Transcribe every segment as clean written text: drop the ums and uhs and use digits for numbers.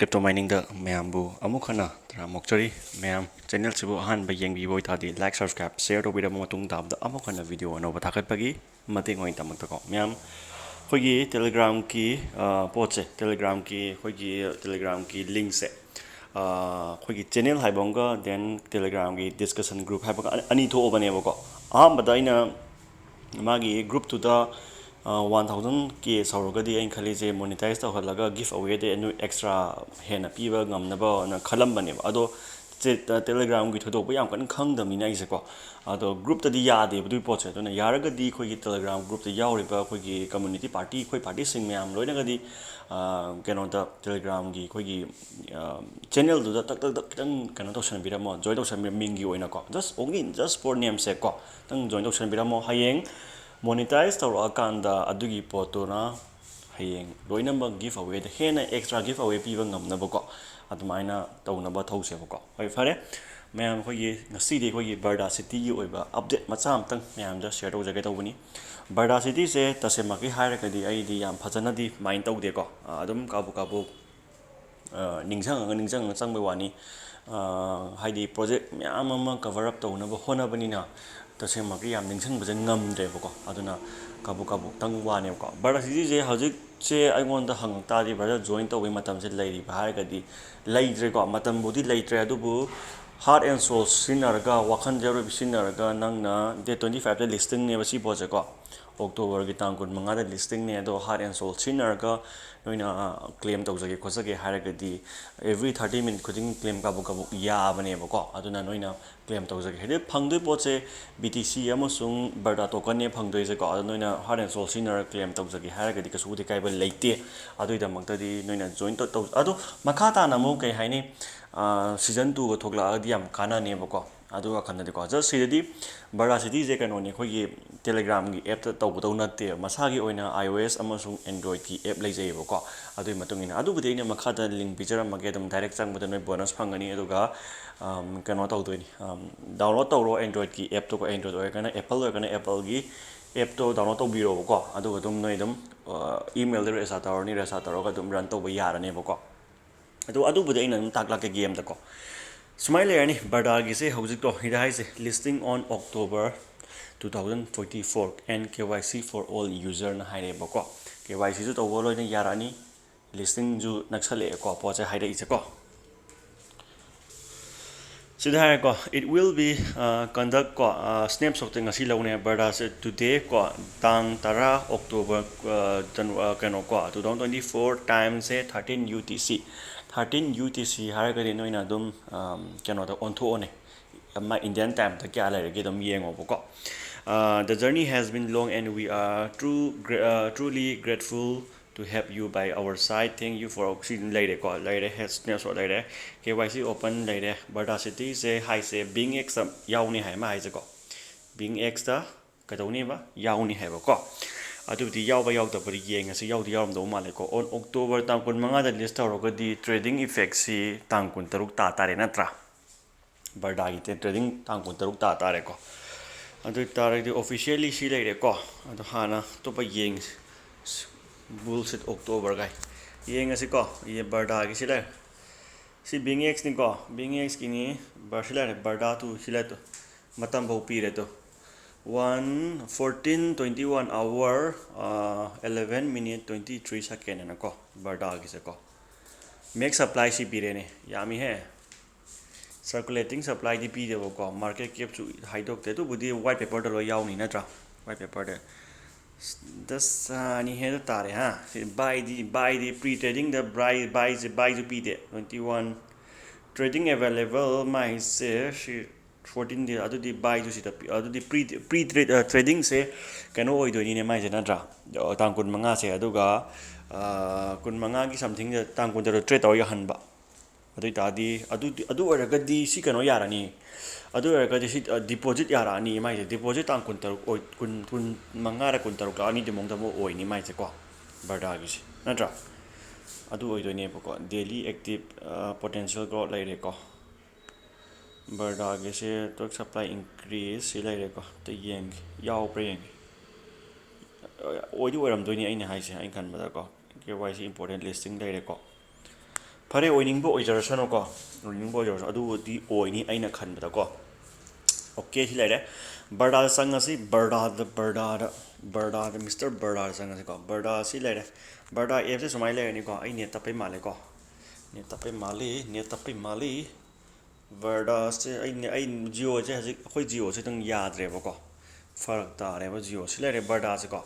crypto mining da mayambu amukhana tara mokchari mayam channel sibu ahan ba yengbi boi thadi like subscribe share to bida matung tab da amukhana video no bathakat pagi mating oi tamak ko mayam khogi telegram ki poche telegram ki link se khogi channel haibonga then telegram ki discussion group haiba ani tho bane ko ahambada ina magi group to the 1000k saurogadi ain khalije monetize ta halaga give away de anu extra hena piba ngamnaba na khalam bane ado telegram gi thodo yam kan khangdami na ise ko ado group ta di yade bu poche to na yaraga di khoi gi telegram group ta yauri ba khoi gi community party khoi party sing myam loina ga di keno da telegram gi khoi gi channel du da tak kitang kano to san biramo join to san mingi oina ko just for name se ko tang join to san biramo hayeng monetize tawra kanda adugi potona hayeng loinamba giveaway the hena extra giveaway piba ngamna bako adumaina tawnaba thause bako hoi fare mayam khogi ngasi de khogi verda city gi oiba update macha amtang mayam da share tawjage tawbani verda city se tasema ki haira kadi ai di yam phajana di mind tawde ko adum kabu ningsang changbe wani haidi project myam ama cover up tawnaba hona banina tasema ki yam ningsang baje ngamdre bako aduna kabu tang wane ko verda city je hajik che aigon da hang ta di verda join tawbe matam se lairi bahar kadi laidre ko matam bodi laitre adubu heart and soul sinarga wakhan jaro sinarga nangna day 25 da listing ne basi boje ko october gi tang kun manga da listing ne do heart and soul sinarga noina claim tawjage khosage haragadi every 30 minute khuding claim kabu ya bane bako aduna noina claim tawjage hede phangdoi poche btc amasung verda token ne phangdoi je ko noina heart and soul sinarga claim tawjage haragadi kasu de kaiba leite adui da mangtadi noina join to adu makhata na mo kai haini season 2 go thokla adi am kana ne bako adu akhanna de ko just sidadi verda city je kano ne khoi gi telegram gi app ta tawbu natte masa gi oina ios amasung android ki app leijai bako adui matungina adu bude ne makhada link picture mage dum direct chang bada noi bonus phangani aduga kano tawdoi download tawro android ki app to ko android oy kana apple gi app to download tawbiro bako aduga dum noi dum email de resa tawro ga dum run tawba yarane bako adu bude ina takla ke game da ko smile yani verda gi se hojik to hida hai se listing on october 2044 and KYC for all user na haire bako KYC ju to wolo ne yarani listing ju naksale ko poche haire ise ko sidha ko it will be conduct ko snapshot ngasi lawne verda se today ko tang tara october kano ko 2024 time se 13 UTC 13 UTC haragadi noina dum kano da ontho one ma Indian time ta kya lai ge dum yengo bako the journey has been long and we are truly grateful to have you by our side thank you for oxygen laire ko laire has snapshot laire KYC open laire verda city se hai se being x yauni hai ma hai je ko being x ta kadoni ba yauni hai bako adubdi yawba yawdabari yengasi yawdi yawramdo male ko on october tangkun manga da list tawrogadi trading effect si tangkun taruk ta tare natra verda gi trading tangkun taruk ta tare ko adu tare di officially si leire ko adu hana to ba yeng bullshit october gai yengasi ko ye verda gi si le si being x ni ko being x ki ni barsila verda tu sila to matam bau pi re to 14:21 hour 11 minute 23 second na ko verda gi se ko make supply si pirene yami he circulating supply di pi de ko market cap chu haidok te to budi white paper de lo yaw ni na tra white paper de das ni he ta re ha buy the pre trading the buy ju pi de 21 trading available my se 14 di adu di buy ju sita adu di pre trading se kano oi do ni ne mai je na dra tang kun manga se aduga kun manga gi something tang kun da trade aw ya han ba adu ta di adu oraga di si kano yarani adu oraga di si deposit yarani mai je deposit tang kun tar oi kun manga ra kun tar ka ni de mong da mo oi ni mai je ko verda gi si na dra adu oi do ne ko daily active potential growth lai re ko verda ge se to supply increase si lai re ko te yeng yaw preng oi di oram do ni aina hai se ain kan ba ko KYC important listing lai re ko ꯐꯔꯦ ꯑꯣꯏꯅꯤꯡꯕ ꯑꯣꯏꯖꯔꯁꯅꯨꯀꯣ ꯑꯣꯏꯅꯤꯡꯕ ꯑꯣꯏꯖꯔꯁꯨ ꯑꯗꯨꯕꯨꯗꯤ ꯑꯣꯏꯅꯤ ꯑꯩꯅ ꯈꯟꯕꯗꯀꯣ okay ꯁꯤ ꯂꯩꯔꯦ ꯕꯔꯗꯥꯗ ꯆꯪꯉꯁꯤ ꯕꯔꯗꯥꯗ mister ꯕꯔꯗꯥꯗ ꯆꯪꯉꯁꯤꯀꯣ ꯕꯔꯗꯥ ꯁꯤ ꯂꯩꯔꯦ ꯕꯔꯗꯥ ꯑꯦꯞꯁꯦ ꯁꯨꯃꯥꯏꯅ ꯂꯩꯔꯅꯤꯀꯣ ꯑꯩ ꯅꯦꯠ ꯇꯞꯄꯩ ꯃꯥꯜꯂꯦꯀꯣ ꯅꯦꯠ ꯇꯞꯄꯩ ꯃꯥꯜꯂꯤ ꯕꯔꯗꯥꯁꯦ ꯑꯩ ꯖꯤꯑꯣꯁꯦ ꯍꯧꯖꯤꯛ ꯑꯩꯈꯣꯏ ꯖꯤꯑꯣꯁꯦ ꯑꯗꯨꯝ ꯌꯥꯗ꯭ꯔꯦꯕꯀꯣ ꯐꯔꯛ ꯇꯥꯔꯦꯕ ꯖꯤꯑꯣ ꯁꯤ ꯂꯩꯔꯦ ꯕꯔꯗꯥꯁꯦꯀꯣ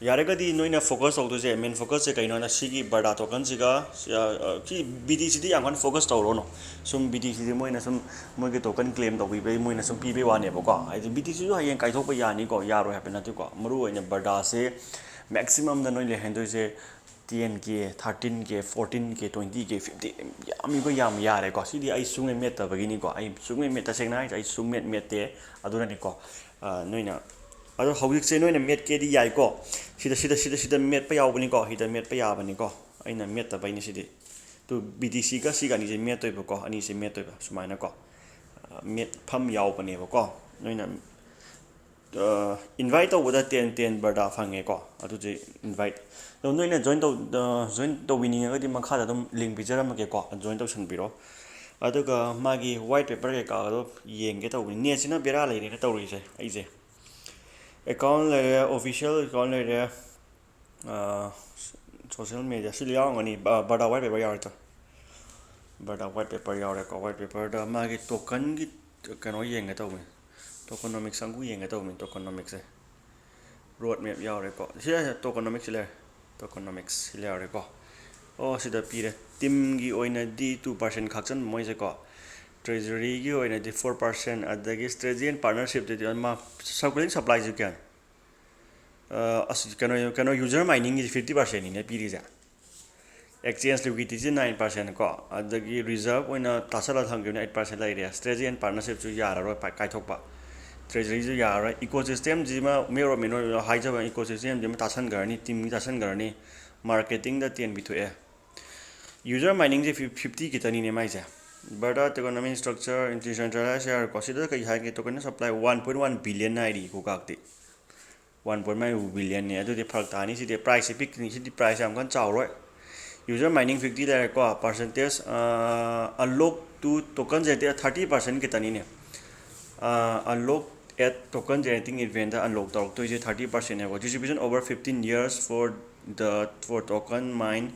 ꯌꯥꯔꯒꯗꯤ ꯅꯣꯏꯅ ꯐꯣꯀꯁ ꯇꯧꯗꯣꯏꯁꯦ ꯃꯦꯟ ꯐꯣꯀꯁꯁꯦ ꯀꯩꯅꯣꯅ ꯁꯤꯒꯤ ꯕꯔꯗꯥ ꯇꯣꯀꯟꯁꯤꯒ ꯁꯤ ꯕꯤ ꯇꯤ ꯁꯤꯗꯤ ꯌꯥꯝ ꯀꯟꯅ ꯐꯣꯀꯁ ꯇꯧꯔꯣꯅꯣ ꯁꯨꯝ ꯕꯤ ꯇꯤ ꯁꯤꯗꯤ ꯃꯣꯏꯅ ꯁꯨꯝ ꯃꯣꯏꯒꯤ ꯇꯣꯀꯟ ꯀ꯭ꯂꯦꯝ ꯇꯧꯕꯤꯕꯩ ꯃꯣꯏꯅ ꯁꯨꯝ ꯄꯤꯕꯩ ꯋꯥꯅꯦꯕꯀꯣ ꯍꯥꯏꯗꯤ ꯕꯤ ꯇꯤ ꯁꯤꯁꯨ ꯍꯌꯦꯡ ꯀꯥꯏꯊꯣꯛꯄ ꯌꯥꯅꯤꯀꯣ ꯌꯥꯔꯣꯏ ꯍꯥꯏꯕ ꯅꯠꯇꯦꯀꯣ ꯃꯔꯨꯑꯣꯏꯅ ꯕꯔꯗꯥꯁꯦ ꯃꯦꯛꯁꯤꯃꯝꯗ ꯅꯣꯏ ꯂꯩꯍꯟꯗꯣꯏꯁꯦ 10K 13K 14K 20K 50 ꯌꯥꯝꯃꯤꯕ ꯌꯥꯝ ꯌꯥꯔꯦꯀꯣ ꯁꯤꯗꯤ ꯑꯩ ꯁꯨꯡꯃꯦꯠ ꯃꯦꯠꯇꯕꯒꯤꯅꯤꯀꯣ ꯑꯩ ꯁꯨꯡꯃꯦꯠ ꯇꯁꯦꯡꯅ ꯍꯥꯏꯁꯦ ꯑꯩ ꯁꯨꯡꯃꯦꯠ ꯃꯦꯠꯇꯦ ꯑꯗꯨꯅꯅꯤꯀꯣ ꯅꯣꯏꯅ ꯑꯗꯣ ꯍꯧꯖꯤꯛꯁꯦ ꯅꯣꯏꯅ ꯃꯦꯠꯀꯦꯗꯤ ꯌꯥꯏꯀꯣ ꯁꯤꯗ ꯃꯦꯠꯄ ꯌꯥꯎꯕꯅꯤꯀꯣ ꯁꯤꯗ ꯃꯦꯠꯄ ꯌꯥꯕꯅꯤꯀꯣ ꯑꯩꯅ ꯃꯦꯠꯇꯕꯩꯅꯤ ꯁꯤꯗꯤ ꯇꯨ ꯕꯤ ꯇꯤ ꯁꯤꯒ ꯁꯤꯒ ꯑꯅꯤꯁꯦ ꯃꯦꯠꯇꯣꯏꯕꯀꯣ ꯑꯅꯤꯁꯦ ꯃꯦꯠꯇꯣꯏꯕ ꯁꯨꯃꯥꯏꯅꯀꯣ ꯃꯦꯠꯐꯝ ꯌꯥꯎꯕꯅꯦꯕꯀꯣ ꯅꯣꯏꯅ ꯏꯟꯚꯥꯏꯠ ꯇꯧꯕꯗ 10 ꯕꯔꯗꯥ ꯐꯪꯉꯦꯀꯣ ꯑꯗꯨꯁꯦ ꯏꯟꯚꯥꯏꯠ ꯑꯗꯣ ꯅꯣꯏꯅ ꯖꯣꯏꯟ ꯇꯧꯕꯤꯅꯤꯡꯉꯒꯗꯤ ꯃꯈꯥꯗ ꯑꯗꯨꯝ ꯂꯤꯡꯛ ꯄꯤꯖꯔꯝꯃꯒꯦꯀꯣ ꯖꯣꯏꯟ ꯇꯧꯁꯟꯕꯤꯔꯣ ꯑꯗꯨꯒ ꯃꯥꯒꯤ ꯋꯥꯏꯠ ꯄꯦꯄꯔ ꯀꯩꯀꯥꯗꯣ ꯌꯦꯡꯒꯦ ꯇꯧꯕꯅꯤ ꯅꯦꯠꯁꯤꯅ ꯕꯦꯔꯥ ꯂꯩꯔꯦꯅ ꯇꯧꯔꯤꯁꯦ ꯑꯩꯁꯦ ꯑꯦꯀꯥꯎꯟ ꯂꯩꯔꯦ ꯑꯣꯐꯤꯁꯤꯌꯦꯜ ꯑꯦꯀꯥꯎꯟ ꯂꯩꯔꯦ ꯁꯣꯁꯤꯌꯦꯜ ꯃꯦꯗꯤꯌꯥ ꯁꯤꯗ ꯌꯥꯎꯔꯝꯒꯅꯤ ꯕꯔꯗꯥ ꯋꯥꯏꯠ ꯄꯦꯄꯔ ꯌꯥꯎꯔꯦꯇꯣ ꯕꯔꯗꯥ ꯋꯥꯏꯠ ꯄꯦꯄꯔ ꯌꯥꯎꯔꯦꯀꯣ ꯋꯥꯏꯠ ꯄꯦꯄꯔꯗ ꯃꯥꯒꯤ ꯇꯣꯀꯟꯒꯤ ꯀꯩꯅꯣ ꯌꯦꯡꯒꯦ ꯇꯧꯕꯅꯤ ꯇꯣꯀꯣꯅꯣꯃꯤꯛꯁ ꯆꯪꯕꯨ ꯌꯦꯡꯒꯦ ꯇꯧꯕꯅꯤ ꯇꯣꯀꯣꯅꯣꯃꯤꯛꯁꯦ ꯔꯣꯗ ꯃꯦꯞ ꯌꯥꯎꯔꯦꯀꯣ ꯁꯤꯗ ꯇꯣꯀꯣꯅꯣꯃꯤꯛꯁ ꯂꯩꯔꯦ ꯇꯣꯀꯣꯅꯣꯃꯤꯛꯁ ꯁꯤ ꯌꯥꯎꯔꯦꯀꯣ ꯑꯣ ꯁꯤꯗ ꯄꯤꯔꯦ ꯇꯤꯝꯒꯤ ꯑꯣꯏꯅꯗꯤ 2% ꯈꯥꯛꯆꯟꯕ ꯃꯣꯏꯁꯦꯀꯣ ꯇ꯭ꯔꯦꯖꯔꯤꯒꯤ ꯑꯣꯏꯅꯗꯤ 4% ꯑꯗꯒꯤ ꯁ꯭ꯇ꯭ꯔꯦꯇꯦꯖꯤ ꯑꯦꯟ ꯄꯥꯔꯠꯅꯔꯁꯤꯞꯇꯗꯤ ꯁꯔꯀꯨꯂꯦꯇꯤꯡ ꯁꯄ꯭ꯂꯥꯏꯁꯤ ꯀꯌꯥ ꯀꯩꯅꯣ ꯌꯨꯖꯔ ꯃꯥꯏꯅꯤꯡꯒꯤꯁꯤ 50%ꯅꯤꯅꯦ ꯄꯤꯔꯤꯁꯦ ꯑꯦꯛꯆꯦꯟꯖ ꯂꯤꯀ꯭ꯋꯤꯗꯤꯇꯤꯁꯤ 9% ꯀꯣ ꯑꯗꯒꯤ ꯔꯤꯖर्व ꯑꯣꯏꯅ ꯇꯥꯁꯜꯂꯒ ꯊꯝꯈꯤꯕꯅ 8% ꯂꯩꯔꯦ ꯁ꯭ꯇ꯭ꯔꯦꯇꯦꯖꯤ ꯑꯦꯟ ꯄꯥꯔꯠꯅꯔꯁꯤꯞꯁꯨ ꯌꯥꯔꯔꯣꯏ ꯀꯥꯏꯊꯣꯛꯄ ꯇ꯭ꯔꯦꯖꯔꯤꯁꯨ ꯌꯥꯔꯔꯣꯏ ꯏꯀꯣꯁꯤꯁꯇꯦꯝꯁꯤꯃ ꯃꯦꯟ ꯑꯣꯏꯅ ꯍꯥꯏꯖꯕ ꯏꯀꯣꯁꯤꯁꯇꯦꯝꯁꯤꯃ ꯇꯥꯁꯟꯈ꯭ꯔꯅꯤ ꯇꯤꯝꯒꯤ ꯇꯥꯁꯟꯈ꯭ꯔꯅꯤ ꯃꯥꯔꯀꯦꯇꯤꯡꯗ 10 ꯄꯤꯊꯣꯛꯑꯦ ꯌꯨꯖꯔ ꯃꯥꯏꯅꯤꯡꯁꯦ 50 ꯈꯤꯇꯅꯤꯅꯦ ꯃꯥꯏꯁꯦ ꯕꯔꯗꯥ ꯏꯀꯣꯅꯣꯃꯤ ꯁ꯭ꯇ꯭ꯔꯛꯆꯔ ꯗꯤꯁꯦꯟꯇ꯭ꯔꯦꯂꯥꯏꯖ ꯌꯥꯔꯦꯀꯣ ꯁꯤꯗ ꯀꯩ ꯍꯥꯏꯒꯦ ꯇꯣꯀꯟ ꯁꯄ꯭ꯂꯥꯏ 1.1 ꯕꯤꯂꯤꯌꯟ ꯍꯥꯏꯔꯤ ꯀꯣꯀꯥꯛꯇꯤ 1.1 ꯕꯤꯂꯤꯌꯟꯅꯤ ꯑꯗꯨꯗꯤ ꯐꯔꯛ ꯇꯥꯅꯤ ꯁꯤꯗꯤ ꯄ꯭ꯔꯥꯏꯁꯁꯤ ꯄꯤꯛꯀꯅꯤ ꯁꯤꯗꯤ ꯄ꯭ꯔꯥꯏꯁ ꯌꯥꯝ ꯀꯟꯅ ꯆꯥꯎꯔꯣꯏ ꯌꯨꯖꯔ ꯃꯥꯏꯅꯤꯡ 50 ꯂꯩꯔꯦꯀꯣ percentage unlock to token generate 30% ꯈꯤꯇꯅꯤꯅꯦ unlock at token generating event unlock ꯇꯧꯔꯛꯇꯣꯏꯁꯦ 30%ꯅꯦꯕ distribution over 15 years for token mine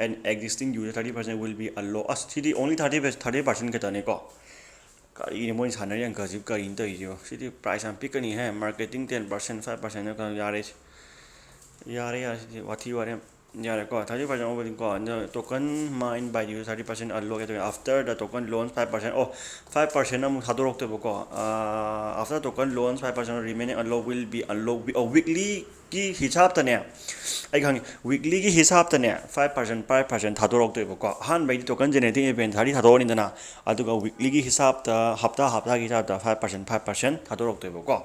and existing user 30% will be unlocked ꯑꯁ ꯁꯤꯗꯤ only 30% ꯈꯛꯇꯅꯦꯀꯣ ꯀꯔꯤꯅꯤ ꯃꯣꯏꯅ ꯁꯥꯟꯅꯔꯤ ꯑꯪꯀꯁꯤꯕꯨ ꯀꯔꯤꯅ ꯇꯧꯔꯤꯁꯤꯕꯣ ꯁꯤꯗꯤ ꯄ꯭ꯔꯥꯏꯁ ꯌꯥꯝ ꯄꯤꯛꯀꯅꯤꯍꯦ ꯃꯥꯔꯀꯦꯇꯤꯡ 10% 5% ꯌꯥꯔꯦ ꯌꯥꯔꯦ ꯁꯤꯗꯤ ꯋꯥꯊꯤ ꯋꯥꯔꯦꯝ ꯌꯥꯔꯦꯀꯣ 30% ꯑꯣꯕꯗꯤꯀꯣ token mine by user 30% unlock after the token launch 5% 5% ꯑꯃꯨꯛ ꯊꯥꯗꯣꯔꯛꯇꯣꯏꯕꯀோ after token launch 5% remaining unlock will be unlocked weeklyꯒꯤ ꯍꯤꯁꯥꯞꯇꯅꯦ ꯑꯩ ꯈꯪꯉꯦ ꯋꯤꯛꯂꯤꯒꯤ ꯍꯤꯁꯥꯞꯇꯅꯦ 5% ꯊꯥꯗꯣꯔꯛꯇꯣꯏꯕꯀꯣ ꯑꯍꯥꯟꯕꯩꯗꯤ ꯇꯣꯀꯟ ꯖꯦꯅꯦꯔꯦꯇꯤꯡ ꯏꯚꯦꯟꯠ 30 ꯊꯥꯗꯣꯛꯑꯅꯤꯗꯅ ꯑꯗꯨꯒ ꯋꯤꯛꯂꯤꯒꯤ ꯍꯤꯁꯥꯞꯇ ꯍꯞꯇꯥꯒꯤ ꯍꯤꯁꯥꯞꯇ 5% ꯊꯥꯗꯣꯔꯛꯇꯣꯏꯕꯀꯣ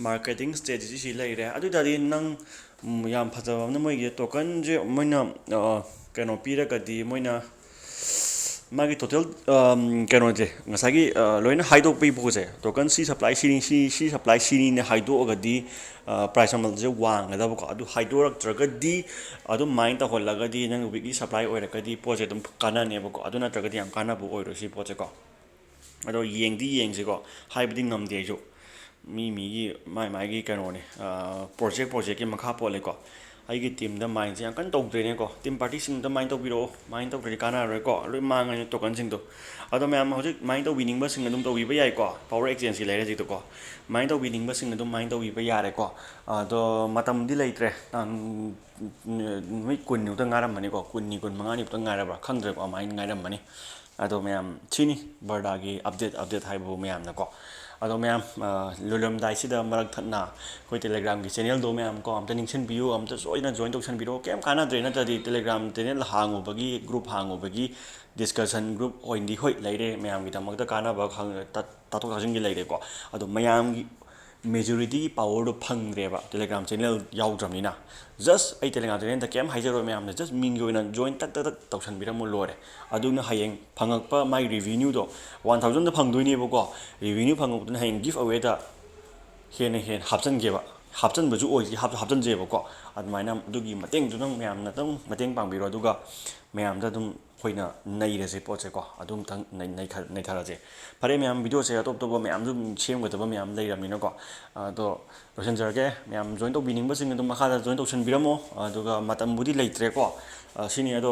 ꯃꯥꯔꯀꯦꯇꯤꯡ ꯁ꯭ꯇ꯭ꯔꯦꯇꯦꯖꯤ ꯁꯤ ꯂꯩꯔꯦ ꯑꯗꯨ ꯑꯣꯏꯇꯥꯔꯗꯤ ꯅꯪ ꯌꯥꯝ ꯐꯖꯕ ꯑꯃꯅ ꯃꯣꯏꯒꯤ ꯇꯣꯀꯟꯁꯦ ꯃꯣꯏꯅ ꯀꯩꯅꯣ ꯄꯤꯔꯒꯗꯤ ꯃꯣꯏꯅ ꯃꯥꯒꯤ ꯇꯣꯇꯦꯜ ꯀꯩꯅꯣꯁꯦ ꯉꯁꯥꯏꯒꯤ ꯂꯣꯏꯅ ꯍꯥꯏꯗꯣꯛꯄꯒꯤ ꯄꯣꯠꯁꯦ ꯇꯣꯀꯟ ꯁꯤ ꯁꯄ꯭ꯂꯥꯏ ꯁꯤ ꯁꯄ꯭ꯂꯥꯏ ꯁꯤꯅꯤꯅ ꯍꯥꯏꯗꯣꯛꯑꯒꯗꯤ ꯄ꯭ꯔꯥꯏꯁ ꯃꯃꯜꯁꯦ ꯋꯥꯡꯒꯗꯕꯀꯣ ꯑꯗꯨ ꯍꯥꯏꯗꯣꯔꯛꯇ꯭ꯔꯒꯗꯤ ꯑꯗꯨꯃꯥꯏꯅ ꯇꯧꯍꯜꯂꯒꯗꯤ ꯅꯪ ꯋꯤꯛꯂꯤ ꯁꯄ꯭ꯂꯥꯏ ꯑꯣꯏꯔꯒꯗꯤ ꯄꯣꯠꯁꯦ ꯑꯗꯨꯝ ꯀꯥꯟꯅꯅꯦꯕꯀꯣ ꯑꯗꯨ ꯅꯠꯇ꯭ꯔꯒꯗꯤ ꯌꯥꯝ ꯀꯥꯟꯅꯕ ꯑꯣꯏꯔꯣꯏ ꯁꯤ ꯄꯣꯠꯁꯦꯀꯣ ꯑꯗꯣ ꯌꯦꯡꯁꯤꯀꯣ ꯍꯥꯏꯕꯗꯤ ꯉꯝꯗꯦ ꯑꯩꯁꯨ ꯃꯤꯒꯤ ꯃꯥꯒꯤ ꯀꯩꯅꯣꯅꯦ ꯄ꯭ꯔꯣꯖꯦꯛꯀꯤ ꯃꯈꯥ ꯄꯣꯜꯂꯦꯀꯣ ꯑꯩꯒꯤ ꯇꯤꯝꯗ ꯃꯥꯏꯟꯁꯦ ꯌꯥꯝ ꯀꯟꯅ ꯇꯧꯗ꯭ꯔꯦꯅꯦꯀꯣ ꯇꯤꯝ ꯄꯥꯔꯇꯤꯁꯤꯡꯗ ꯃꯥꯏꯟ ꯇꯧꯕꯤꯔꯛꯑꯣ ꯃꯥꯏꯟ ꯇꯧꯗ꯭ꯔꯗꯤ ꯀꯥꯟꯅꯔꯔꯣꯏꯀꯣ ꯂꯣꯏ ꯃꯥꯡꯉꯅꯤ ꯇꯣꯀꯟꯁꯤꯡꯗꯣ ꯑꯗꯣ ꯃꯌꯥꯝ ꯍꯧꯖꯤꯛ ꯃꯥꯏꯟ ꯇꯧꯕꯤꯅꯤꯡꯕꯁꯤꯡ ꯑꯗꯨꯝ ꯇꯧꯕꯤꯕ ꯌꯥꯏꯀꯣ ꯄꯋꯥꯔ ꯑꯦꯛꯆꯦꯟꯖꯀꯤ ꯂꯩꯔꯦ ꯍꯧꯖꯤꯛꯇꯣꯀꯣ ꯃꯥꯏꯟ ꯇꯧꯕꯤꯅꯤꯡꯕꯁꯤꯡ ꯑꯗꯨꯝ ꯃꯥꯏꯟ ꯇꯧꯕꯤꯕ ꯌꯥꯔꯦꯀꯣ ꯑꯗꯣ ꯃꯇꯝꯗꯤ ꯂꯩꯇ꯭ꯔꯦ ꯅꯨꯃꯤꯠ 10ꯃꯨꯛꯇ ꯉꯥꯏꯔꯝꯃꯅꯤꯀꯣ 15ꯃꯨꯛꯇ ꯉꯥꯏꯔꯕ꯭ꯔꯥ ꯈꯪꯗ꯭ꯔꯦꯀꯣ ꯑꯗꯨꯃꯥꯏꯅ ꯉꯥꯏꯔꯝꯃꯅꯤ ꯑꯗꯣ ꯃꯌꯥꯝ ꯁꯤꯅꯤ ꯕꯔꯗꯥꯒꯤ ꯑꯞꯗꯦꯠ ꯍꯥꯏꯕꯕꯨ ꯃꯌꯥꯝꯅꯀꯣ ꯑꯗꯣ ꯃꯌꯥꯝ ꯂꯣꯏꯔꯝꯗꯥꯏꯁꯤꯗ ꯃꯔꯛ ꯊꯠꯅ ꯑꯩꯈꯣꯏ ꯇꯦꯂꯤꯒ꯭ꯔꯥꯝꯒꯤ ꯆꯦꯅꯦꯜꯗꯣ ꯃꯌꯥꯝ ꯀꯣ ꯑꯝꯇ ꯅꯤꯡꯁꯤꯡꯕꯤꯌꯨ ꯑꯝꯇ ꯁꯣꯏꯗꯅ ꯖꯣꯏꯟ ꯇꯧꯁꯟꯕꯤꯔꯛꯑꯣ ꯀꯩꯝ ꯀꯥꯟꯅꯗ꯭ꯔꯦ ꯅꯠꯇ꯭ꯔꯗꯤ ꯇꯦꯂꯤꯒ꯭ꯔꯥꯝ ꯆꯦꯅꯦꯜ ꯍꯥꯡꯉꯨꯕꯒꯤ ꯒ꯭ꯔꯨꯞ ꯍꯥꯡꯉꯨꯕꯒꯤ ꯗꯤꯁꯀꯁꯟ ꯒ꯭ꯔꯨꯞ ꯑꯣꯏꯅꯗꯤ ꯍꯣꯏ ꯂꯩꯔꯦ ꯃꯌꯥꯝꯒꯤꯗꯃꯛꯇ ꯀꯥꯟꯅꯕ ꯇꯥꯊꯣꯛ ꯇꯥꯁꯤꯟꯒꯤ ꯂꯩꯔꯦꯀꯣ ꯑꯗꯣ ꯃꯌꯥꯝꯒꯤ ꯃꯦꯖꯣꯔꯤꯇꯤꯒꯤ ꯄꯋꯥꯔꯗꯣ ꯐꯪꯗ꯭ꯔꯦꯕ ꯇꯦꯂꯤꯒ꯭ꯔꯥꯝ ꯆꯦꯅꯦꯜ ꯌꯥꯎꯗ꯭ꯔꯕꯅꯤ나 ꯖꯁ ꯑꯩ ꯇꯦꯂꯤꯒ꯭ꯔꯥꯝ ꯆꯦꯅꯦꯜꯗ ꯀꯩꯝ ꯍꯥꯏꯖꯔꯣꯏ ꯃꯌꯥꯝꯅ ꯖꯁ ꯃꯤꯡꯒꯤ ꯑꯣꯏꯅ ꯖꯣꯏꯟ ꯇꯛ ꯇꯧꯁꯟꯕꯤꯔꯝꯃꯨ ꯂꯣꯏꯔꯦ ꯑꯗꯨꯅ ꯍꯌꯦꯡ ꯐꯪꯉꯛꯄ ꯃꯥꯏ ꯔꯤꯚꯤꯅ꯭ꯌꯨꯗꯣ 1000ꯗ ꯐꯪꯗꯣꯏꯅꯦꯕꯀꯣ ꯔꯤꯚꯤꯅ꯭ꯌꯨ ꯐꯪꯉꯛꯄꯗꯨꯅ ꯍꯌꯦꯡ ꯒꯤꯐ ꯑꯋꯦꯗ ꯍꯦꯟꯅ ꯍꯥꯞꯆꯤꯟꯒꯦꯕ ꯍꯥꯞꯆꯟꯕꯁꯨ ꯑꯣꯏꯁꯤ ꯍꯥꯞꯆꯟꯖꯩꯕꯀꯣ ꯑꯗꯨꯃꯥꯏꯅ ꯑꯗꯨꯒꯤ ꯃꯇꯦꯡꯗꯨꯗꯪ ꯃꯌꯥꯝꯅ ꯑꯗꯨꯝ ꯃꯇꯦꯡ ꯄꯥꯡꯕꯤꯔꯣ ꯑꯗꯨꯒ ꯃꯌꯥꯝꯗ ꯑꯗꯨꯝ ꯑꯩꯈꯣꯏꯅ ꯅꯩꯔꯁꯦ ꯄꯣꯠꯁꯦꯀꯣ ꯑꯗꯨꯝꯇꯪ ꯅꯩꯊꯔꯁꯦ ꯐꯔꯦ ꯃꯌꯥꯝ ꯚꯤꯗꯤꯑꯣꯁꯦ ꯑꯇꯣꯞ ꯑꯇꯣꯞꯄ ꯃꯌꯥꯝꯁꯨ ꯁꯦꯝꯒꯗꯕ ꯃꯌꯥꯝ ꯂꯩꯔꯕꯅꯤꯅꯀꯣ ꯑꯗꯣ ꯂꯣꯏꯁꯤꯟꯖꯔꯒꯦ ꯃꯌꯥꯝ ꯖꯣꯏꯟ ꯇꯧꯕꯤꯅꯤꯡꯕꯁꯤꯡ ꯑꯗꯨꯝ ꯃꯈꯥꯗ ꯖꯣꯏꯟ ꯇꯧꯁꯟꯕꯤꯔꯝꯃꯣ ꯑꯗꯨꯒ ꯃꯇꯝꯕꯨꯗꯤ ꯂꯩꯇ꯭ꯔꯦꯀꯣ ꯁꯤꯅꯤ ꯑꯗꯣ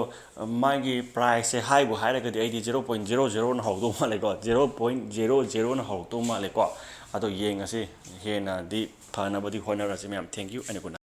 ꯃꯥꯒꯤ ꯄ꯭ꯔꯥꯏꯁꯁꯦ ꯍꯥꯏꯕꯨ ꯍꯥꯏꯔꯒꯗꯤ ꯑꯩꯗꯤ 0.00ꯅ ꯍꯧꯗꯧ ꯃꯥꯜꯂꯦꯀꯣ 0.00ꯅ ꯍꯧꯔꯛꯇꯧ ꯃꯥꯜꯂꯦꯀꯣ ꯑꯗꯣ ꯌꯦꯡꯉꯁꯤ ꯍꯦꯟꯅꯗꯤ ꯐꯅꯕꯗꯤ ꯍꯣꯠꯅꯔꯁꯤ ꯃꯌꯥꯝ thank you and good night